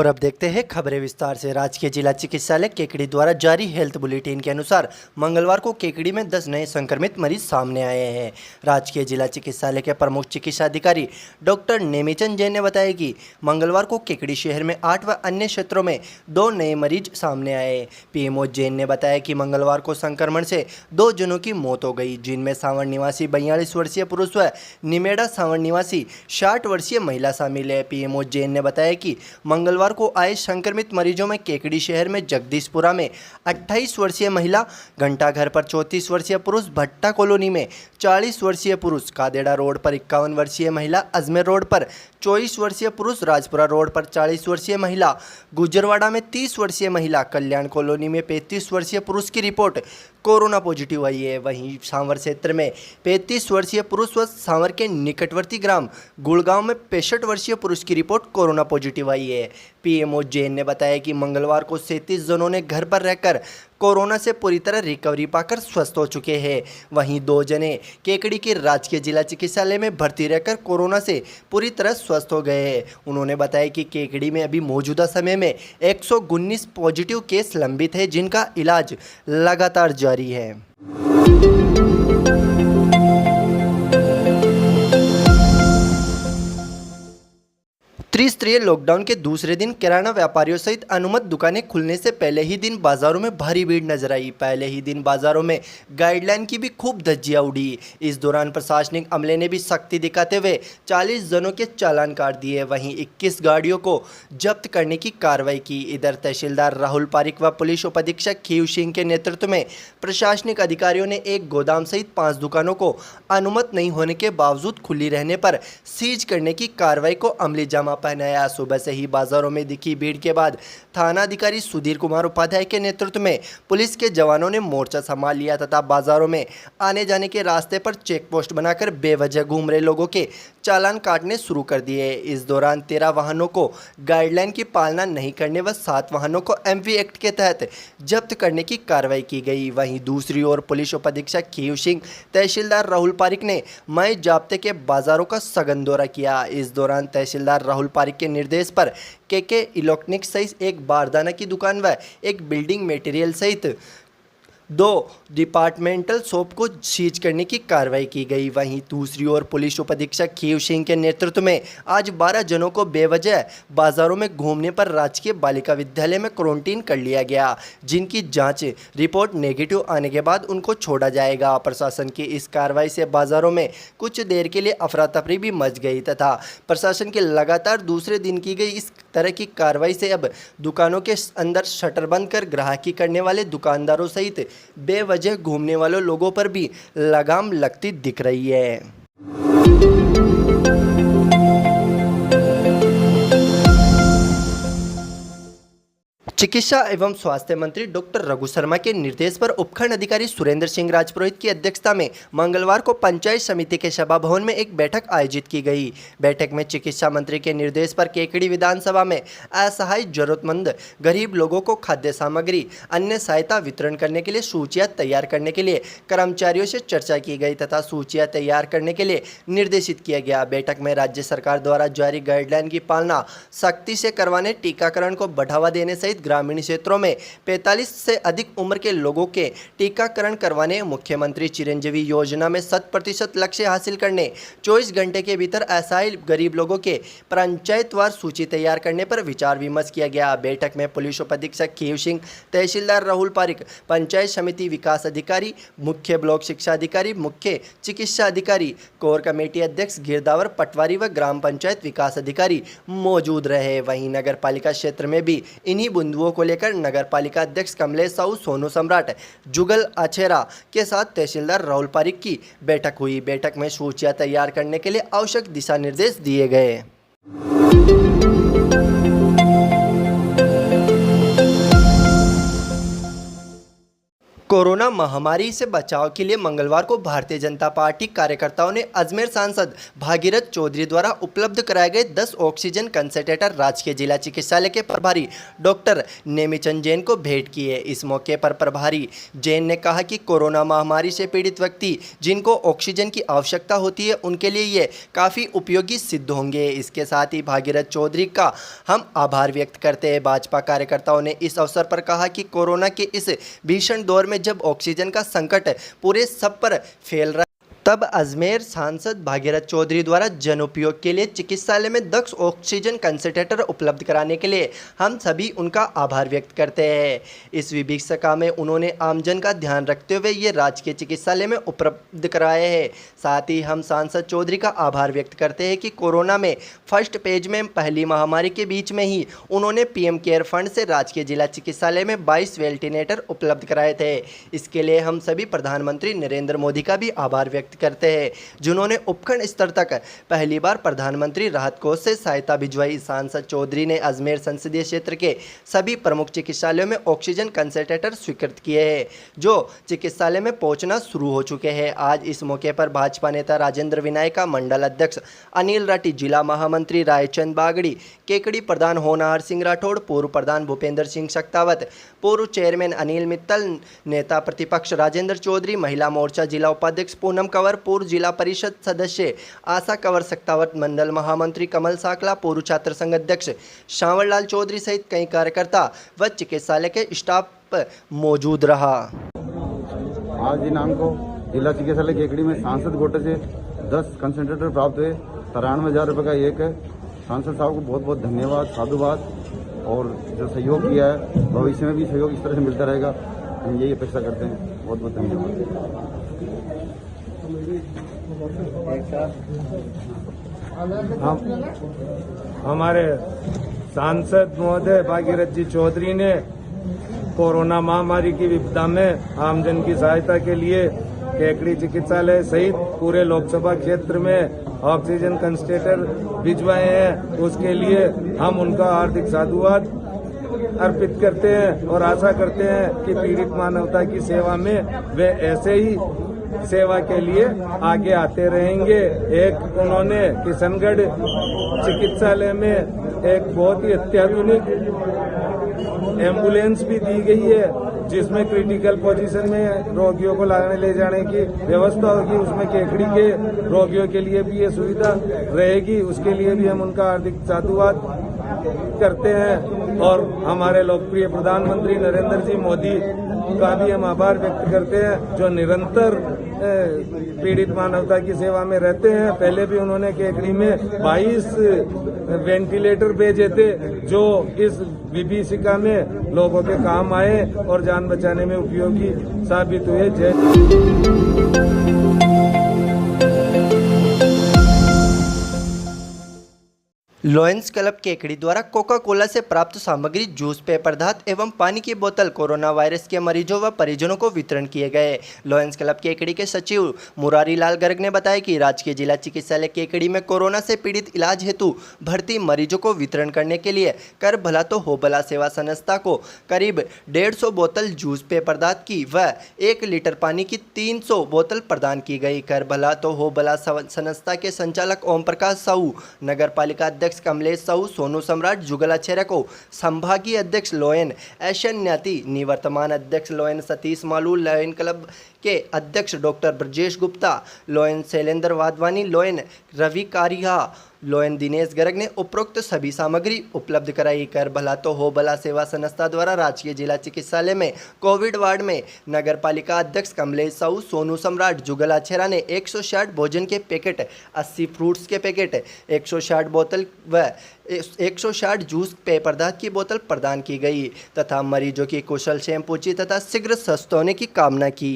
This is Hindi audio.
और अब देखते हैं खबरें विस्तार से। राजकीय जिला चिकित्सालय केकड़ी द्वारा जारी हेल्थ बुलेटिन के अनुसार मंगलवार को केकड़ी में 10 नए संक्रमित मरीज सामने आए हैं। राजकीय जिला चिकित्सालय के प्रमुख चिकित्सा अधिकारी डॉक्टर नेमीचंद जैन ने बताया कि मंगलवार को केकड़ी शहर में 8 व अन्य क्षेत्रों में 2 नए मरीज सामने आए। पीएमओ जैन ने बताया कि मंगलवार को संक्रमण से 2 जनों की मौत हो गई, जिनमें सांवड़ निवासी 42 वर्षीय पुरुष व निमेड़ा सांवड़ निवासी 60 वर्षीय महिला शामिल है। पीएमओ जैन ने बताया कि मंगलवार को आए संक्रमित मरीजों में केकड़ी शहर में जगदीशपुरा में 28 वर्षीय महिला, घंटाघर पर 34 वर्षीय पुरुष, भट्टा कॉलोनी में 40 वर्षीय पुरुष, कादेड़ा रोड पर 51 वर्षीय महिला, अजमेर रोड पर 24 वर्षीय पुरुष, राजपुरा रोड पर 40 वर्षीय महिला, गुजरवाड़ा में 30 वर्षीय महिला, कल्याण कॉलोनी में 35 वर्षीय पुरुष की रिपोर्ट कोरोना पॉजिटिव आई है। वहीं सांवर क्षेत्र में 35 वर्षीय पुरुष व सांवर के निकटवर्ती ग्राम गुड़गांव में 65 वर्षीय पुरुष की रिपोर्ट कोरोना पॉजिटिव आई है। पीएमओ जैन ने बताया कि मंगलवार को 37 जनों ने घर पर रहकर कोरोना से पूरी तरह रिकवरी पाकर स्वस्थ हो चुके हैं। वहीं 2 जने केकड़ी के राजकीय जिला चिकित्सालय में भर्ती रहकर कोरोना से पूरी तरह स्वस्थ हो गए हैं। उन्होंने बताया कि केकड़ी में अभी मौजूदा समय में 119 पॉजिटिव केस लंबित है, जिनका इलाज लगातार जारी है। त्रिस्तरीय लॉकडाउन के दूसरे दिन किराना व्यापारियों सहित अनुमत दुकानें खुलने से पहले ही दिन बाजारों में भारी भीड़ नजर आई। पहले ही दिन बाजारों में गाइडलाइन की भी खूब धज्जियां उड़ी। इस दौरान प्रशासनिक अमले ने भी सख्ती दिखाते हुए 40 जनों के चालान काट दिए। वहीं 21 गाड़ियों को जब्त करने की कार्रवाई की। इधर तहसीलदार राहुल पारिक व पुलिस उपाधीक्षक खीव सिंह के नेतृत्व में प्रशासनिक अधिकारियों ने एक गोदाम सहित 5 दुकानों को अनुमत नहीं होने के बावजूद खुली रहने पर सीज करने की कार्रवाई को अमली जामा पहनाया। सुबह से ही बाजारों में दिखी भीड़ के बाद थाना अधिकारी सुधीर कुमार उपाध्याय के नेतृत्व में पुलिस के जवानों ने मोर्चा संभाल लिया तथा बाजारों में आने जाने के रास्ते पर चेक पोस्ट बनाकर बेवजह घूम रहे लोगों के चालान काटने शुरू कर दिए। इस दौरान 13 वाहनों को गाइडलाइन की पालना नहीं करने व 7 वाहनों को एमवी एक्ट के तहत जब्त करने की कार्रवाई की गई। वहीं दूसरी ओर पुलिस उपाधीक्षक खीव सिंह, तहसीलदार राहुल पारिक ने मई जाब्ते के बाजारों का सघन दौरा किया। इस दौरान तहसीलदार राहुल पारिक के निर्देश पर केके इलेक्ट्रॉनिक्स सहित एक बारदाना की दुकान व एक बिल्डिंग मटेरियल सहित 2 डिपार्टमेंटल शॉप को सीज करने की कार्रवाई की गई। वहीं दूसरी ओर पुलिस उपाधीक्षक खीव सिंह के नेतृत्व में आज 12 जनों को बेवजह बाजारों में घूमने पर राजकीय बालिका विद्यालय में क्वारंटीन कर लिया गया, जिनकी जांच रिपोर्ट नेगेटिव आने के बाद उनको छोड़ा जाएगा। प्रशासन की इस कार्रवाई से बाजारों में कुछ देर के लिए अफरा तफरी भी मच गई तथा प्रशासन के लगातार दूसरे दिन की गई इस तरह की कार्रवाई से अब दुकानों के अंदर शटर बंद कर ग्राहकी करने वाले दुकानदारों सहित बेवजह घूमने वाले लोगों पर भी लगाम लगती दिख रही है। चिकित्सा एवं स्वास्थ्य मंत्री डॉक्टर रघु शर्मा के निर्देश पर उपखंड अधिकारी सुरेंद्र सिंह राजपुरोहित की अध्यक्षता में मंगलवार को पंचायत समिति के सभा भवन में एक बैठक आयोजित की गई। बैठक में चिकित्सा मंत्री के निर्देश पर केकड़ी विधानसभा में असहाय जरूरतमंद गरीब लोगों को खाद्य सामग्री, अन्य सहायता वितरण करने के लिए सूचियां तैयार करने के लिए कर्मचारियों से चर्चा की गई तथा सूचियां तैयार करने के लिए निर्देशित किया गया। बैठक में राज्य सरकार द्वारा जारी गाइडलाइन की पालना सख्ती से करवाने, टीकाकरण को बढ़ावा देने सहित ग्रामीण क्षेत्रों में 45 से अधिक उम्र के लोगों के टीकाकरण करवाने, मुख्यमंत्री चिरंजीवी योजना में 100% लक्ष्य हासिल करने, 24 घंटे के भीतर असहाय गरीब लोगों के पंचायतवार सूची तैयार करने पर विचार विमर्श किया गया। बैठक में पुलिस उपाधीक्षक खीव सिंह, तहसीलदार राहुल पारिक, पंचायत समिति विकास अधिकारी, मुख्य ब्लॉक शिक्षा अधिकारी, मुख्य चिकित्सा अधिकारी, कोर कमेटी अध्यक्ष गिरदावर पटवारी व ग्राम पंचायत विकास अधिकारी मौजूद रहे। वहीं नगर पालिका क्षेत्र में भी इन्हीं बिंदुओं को लेकर नगर पालिका अध्यक्ष कमलेश साहू, सोनू सम्राट, जुगल आछेरा के साथ तहसीलदार राहुल पारिक की बैठक हुई। बैठक में सूचियां तैयार करने के लिए आवश्यक दिशा निर्देश दिए गए। कोरोना महामारी से बचाव के लिए मंगलवार को भारतीय जनता पार्टी कार्यकर्ताओं ने अजमेर सांसद भागीरथ चौधरी द्वारा उपलब्ध कराए गए 10 ऑक्सीजन कंसंट्रेटर राजकीय जिला चिकित्सालय के प्रभारी डॉक्टर नेमीचंद जैन को भेंट किए। इस मौके पर प्रभारी जैन ने कहा कि कोरोना महामारी से पीड़ित व्यक्ति जिनको ऑक्सीजन की आवश्यकता होती है उनके लिए ये काफ़ी उपयोगी सिद्ध होंगे। इसके साथ ही भागीरथ चौधरी का हम आभार व्यक्त करते हैं। भाजपा कार्यकर्ताओं ने इस अवसर पर कहा कि कोरोना के इस भीषण दौर में जब ऑक्सीजन का संकट पूरे सब पर फैल रहा तब अजमेर सांसद भागीरथ चौधरी द्वारा जन उपयोग के लिए चिकित्सालय में 10 ऑक्सीजन कंसंट्रेटर उपलब्ध कराने के लिए हम सभी उनका आभार व्यक्त करते हैं। इस विभीषिका में उन्होंने आमजन का ध्यान रखते हुए ये राजकीय चिकित्सालय में उपलब्ध कराए हैं। साथ ही हम सांसद चौधरी का आभार व्यक्त करते हैं कि कोरोना में फर्स्ट पेज में पहली महामारी के बीच में ही उन्होंने पीएम केयर फंड से राजकीय जिला चिकित्सालय में 22 वेंटिलेटर उपलब्ध कराए थे। इसके लिए हम सभी प्रधानमंत्री नरेंद्र मोदी का भी आभार व्यक्त करते हैं, जिन्होंने उपखंड स्तर तक पहली बार प्रधानमंत्री राहत कोष से सहायता भिजवाई। सांसद चौधरी ने अजमेर संसदीय क्षेत्र के सभी प्रमुख चिकित्सालयों में ऑक्सीजन कंसंट्रेटर स्वीकृत किए हैं, जो चिकित्सालय में पहुंचना शुरू हो चुके हैं। आज इस मौके पर भाजपा नेता राजेंद्र विनायका, मंडल अध्यक्ष अनिल राठी, जिला महामंत्री रायचंद बागड़ी, केकड़ी प्रधान होनहार सिंह राठौड़, पूर्व प्रधान भूपेंद्र सिंह शक्तावत, पूर्व चेयरमैन अनिल मित्तल, नेता प्रतिपक्ष राजेंद्र चौधरी, महिला मोर्चा जिला उपाध्यक्ष पूनम कंवर, पूर्व जिला परिषद सदस्य आशा कंवर शक्तावत, मंडल महामंत्री कमल साकला, पूर्व छात्र संघ अध्यक्ष शांवरलाल चौधरी सहित कई कार्यकर्ता व चिकित्सालय के स्टाफ मौजूद रहा। आज दिनांक को जिला चिकित्सालय केकड़ी में सांसद कोटे से 10 कंसंट्रेटर प्राप्त हुए। 93,000 रुपये का एक है। सांसद साहब को बहुत बहुत धन्यवाद, साधुवाद, और जो सहयोग किया है भविष्य में भी सहयोग इस तरह से मिलता रहेगा, हम यही अपेक्षा करते हैं। बहुत बहुत धन्यवाद। हमारे सांसद महोदय भागीरथ जी चौधरी ने कोरोना महामारी की विपदा में आमजन की सहायता के लिए केकड़ी चिकित्सालय सहित पूरे लोकसभा क्षेत्र में ऑक्सीजन कंसंट्रेटर भिजवाए हैं। उसके लिए हम उनका हार्दिक साधुवाद अर्पित करते हैं और आशा करते हैं कि पीड़ित मानवता की सेवा में वे ऐसे ही सेवा के लिए आगे आते रहेंगे। एक उन्होंने किशनगढ़ चिकित्सालय में एक बहुत ही अत्याधुनिक एम्बुलेंस भी दी गई है, जिसमें क्रिटिकल पोजीशन में रोगियों को लाने ले जाने की व्यवस्था होगी। उसमें केकड़ी के रोगियों के लिए भी ये सुविधा रहेगी। उसके लिए भी हम उनका हार्दिक साधुवाद करते हैं और हमारे लोकप्रिय प्रधानमंत्री नरेंद्र जी मोदी का भी हम आभार व्यक्त करते हैं, जो निरंतर पीड़ित मानवता की सेवा में रहते हैं। पहले भी उन्होंने केकड़ी में 22 वेंटिलेटर भेजे थे, जो इस विभीषिका में लोगों के काम आए और जान बचाने में उपयोगी साबित हुए। जय लॉयंस क्लब केकड़ी द्वारा कोका कोला से प्राप्त सामग्री, जूस, पेय पदार्थ एवं पानी की बोतल कोरोना वायरस के मरीजों व परिजनों को वितरण किए गए। लॉयंस क्लब केकड़ी के सचिव मुरारी लाल गर्ग ने बताया कि राजकीय जिला चिकित्सालय केकड़ी में कोरोना से पीड़ित इलाज हेतु भर्ती मरीजों को वितरण करने के लिए कर भला तो हो भला सेवा संस्था को करीब 150 बोतल जूस, पेय पदार्थ की व 1 लीटर पानी की 300 बोतल प्रदान की गई। कर भला तो हो भला संस्था के संचालक ओम प्रकाश साहू, नगर पालिका अध्यक्ष कमलेश साहू, सोनू सम्राट, जुगल अछेरा को संभागीय अध्यक्ष लोयन एशियन न्याती, निवर्तमान अध्यक्ष lion Satish Malu, lion club के अध्यक्ष doctor Brajesh Gupta, lion Shailendra Wadhwani, lion Ravi Kariya, lion Dinesh Garg ने उपरोक्त सभी सामग्री उपलब्ध कराई। कर भला तो हो भला सेवा संस्था द्वारा राजकीय जिला चिकित्सालय में कोविड वार्ड में नगर पालिका अध्यक्ष कमलेश साहू, सोनू सम्राट, जुगल अछेरा ने 160 भोजन के पैकेट, 80 फ्रूट्स के पैकेट, 160 बोतल व 160 जूस, पेय पदार्थ की बोतल प्रदान की गई तथा मरीजों की कुशल क्षेम पूछी तथा शीघ्र स्वस्थ होने की कामना की।